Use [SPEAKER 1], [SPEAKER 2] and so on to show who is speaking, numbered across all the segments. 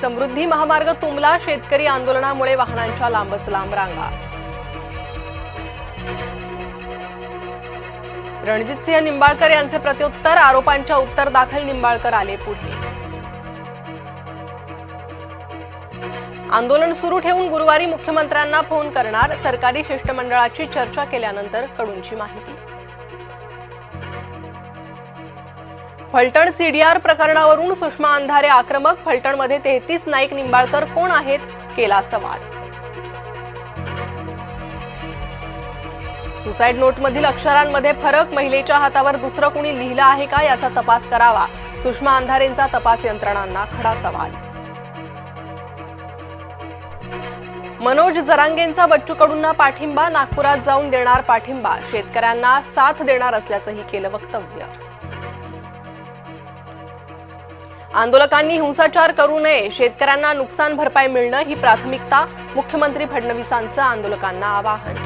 [SPEAKER 1] समृद्धी महामार्ग तुंबला, शेतकरी आंदोलनामुळे वाहनांच्या लांबच लांब रांगा। रणजितसिंह निंबाळकर यांचे प्रत्युत्तर, आरोपांच्या उत्तर दाखल निंबाळकर आले पुढे। आंदोलन सुरू ठेवून गुरुवारी मुख्यमंत्र्यांना फोन करणार, सरकारी शिष्टमंडळाची चर्चा केल्यानंतर कडूंची माहिती। फलटण सीडीआर प्रकरणावरून सुषमा अंधारे आक्रमक, फलटणमध्ये 33 नाईक निंबाळकर कोण आहेत, केला सवाल। सुसाईड नोटमधील अक्षरांमध्ये फरक, महिलेच्या हातावर दुसरं कोणी लिहिलं आहे का याचा तपास करावा, सुषमा अंधारेंचा तपास यंत्रणांना खडा सवाल। मनोज जरांगेंचा बच्चू कडूंना पाठिंबा, नागपुरात जाऊन देणार पाठिंबा, शेतकऱ्यांना साथ देणार असल्याचंही केलं वक्तव्य। आंदोलकांनी हिंसाचार करू नये, शेतकऱ्यांना नुकसान भरपाई मिळणं ही प्राथमिकता, मुख्यमंत्री फडणवीसांचं आंदोलकांना आवाहन।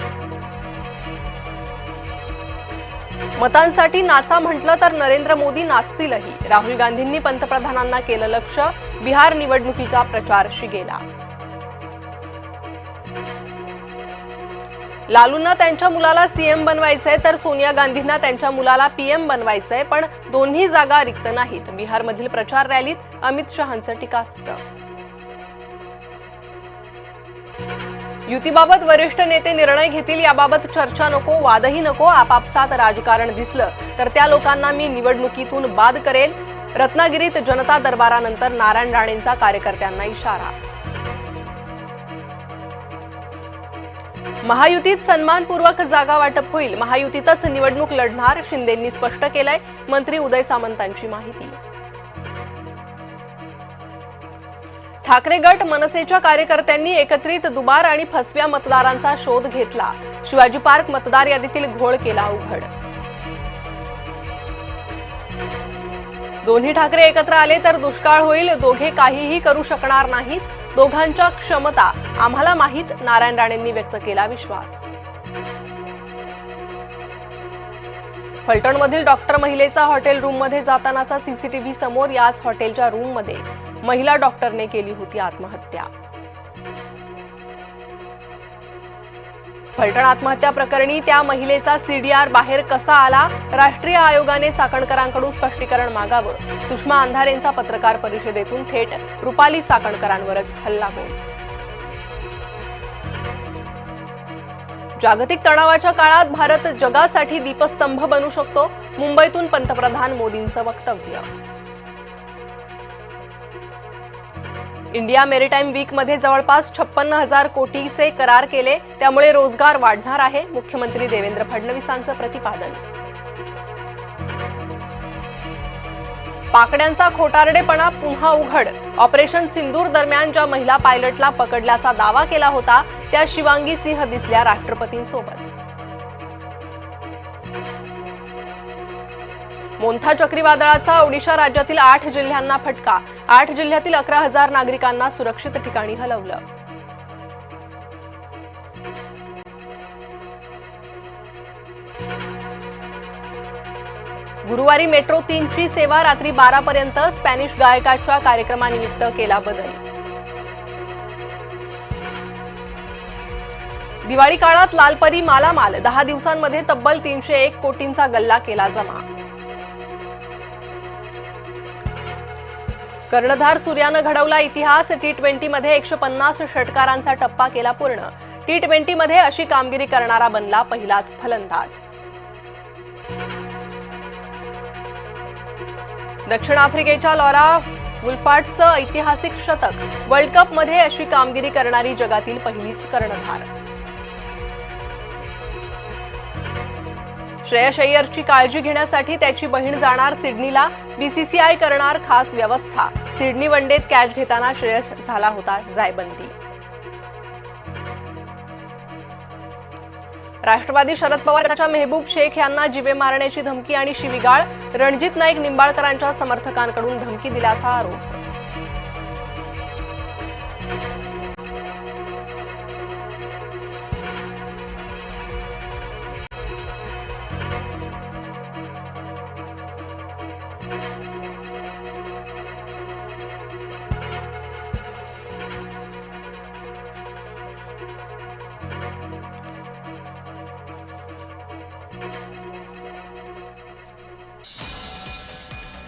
[SPEAKER 1] मतांसाठी नाचा म्हटलं तर नरेंद्र मोदी नाचतीलही, राहुल गांधींनी पंतप्रधानांना केलं लक्ष्य, बिहार निवडणुकीचा प्रचार शिगेला। लालूंना त्यांच्या मुलाला सीएम बनवायचंय तर सोनिया गांधींना त्यांच्या मुलाला पीएम बनवायचंय, पण दोन्ही जागा रिक्त नाहीत, बिहारमधील प्रचार रॅलीत अमित शहांचं टीकास्त्र। युतीबाबत वरिष्ठ नेते निर्णय घेतील, याबाबत चर्चा नको, वादही नको, आपापसात राजकारण दिसलं तर त्या लोकांना मी निवडणुकीतून बाद करेल, रत्नागिरीत जनता दरबारानंतर नारायण राणेंचा कार्यकर्त्यांना इशारा। महायुतीत सन्मानपूर्वक जागा वाटप होईल, महायुतीतच निवडणूक लढणार, शिंदेंनी स्पष्ट केलंय, मंत्री उदय सामंतांची माहिती। ठाकरे गट मनसेच्या कार्यकर्त्यांनी एकत्रित दुबार आणि फसव्या मतदारांचा शोध घेतला, शिवाजी पार्क मतदार यादीतील घोळ केला उघड। दोन्ही ठाकरे एकत्र आले तर दुष्काळ होईल, दोघे काहीही करू शकणार नाहीत, दोघांच्या क्षमता आम्हाला माहीत, नारायण राणेंनी व्यक्त केला विश्वास। फलटणमधील डॉक्टर महिलेचा हॉटेल रूममध्ये जातानाचा सीसीटीव्ही समोर, याच हॉटेलच्या रूममध्ये महिला डॉक्टरने केली होती आत्महत्या। फलटण आत्महत्या प्रकरणी त्या महिलेचा सीडीआर बाहेर कसा आला, राष्ट्रीय आयोगाने चाकणकरांकडून स्पष्टीकरण मागावं, सुषमा अंधारेंचा पत्रकार परिषदेतून थेट रुपाली चाकणकरांवरच हल्लाबोल। जागतिक तणावाच्या काळात भारत जगासाठी दीपस्तंभ बनू शकतो, मुंबईतून पंतप्रधान मोदींचं वक्तव्य। इंडिया मेरीटाईम वीकमध्ये जवळपास 56,000 कोटीचे करार केले, त्यामुळे रोजगार वाढणार आहे, मुख्यमंत्री देवेंद्र फडणवीसांचं प्रतिपादन। पाकड्यांचा खोटारडेपणा पुन्हा उघड, ऑपरेशन सिंदूर दरम्यान ज्या महिला पायलटला पकडल्याचा दावा केला होता त्या शिवांगी सिंह दिसल्या राष्ट्रपतींसोबत। मोंथा चक्रीवादळाचा ओडिशा राज्यातील 8 जिल्ह्यांना फटका, 8 जिल्ह्यातील 11,000 नागरिकांना सुरक्षित ठिकाणी हलवलं। गुरुवारी मेट्रो 3 ची सेवा रात्री 12 पर्यंत, स्पॅनिश गायकाच्या कार्यक्रमानिमित्त केला बदल। दिवाळी काळात लालपरी मालामाल, 10 दिवसांमध्ये तब्बल 301 कोटींचा गल्ला केला जमा। कर्णधार सूर्यानं घडवला इतिहास, T20 मध्ये 150 षटकारांचा टप्पा केला पूर्ण, T20 मध्ये अशी कामगिरी करणारा बनला पहिलाच फलंदाज। दक्षिण आफ्रिकेच्या लॉरा वुल्फार्टचं ऐतिहासिक शतक, वर्ल्ड कप मध्ये अशी कामगिरी करणारी जगातील पहिलीच कर्णधार। श्रेयस अय्यरची काळजी घेण्यासाठी त्याची बहीण जाणार सिडनीला, बीसीसीआय करणार खास व्यवस्था, सिडनी वनडेत कॅच घेताना श्रेयस झाला होता जायबंदी। राष्ट्रवादी शरद पवारांच्या मेहबूब शेख यांना जीवे मारण्याची धमकी आणि शिवीगाळ, रणजित नाईक निंबाळकरांच्या समर्थकांकडून धमकी दिल्याचा आरोप।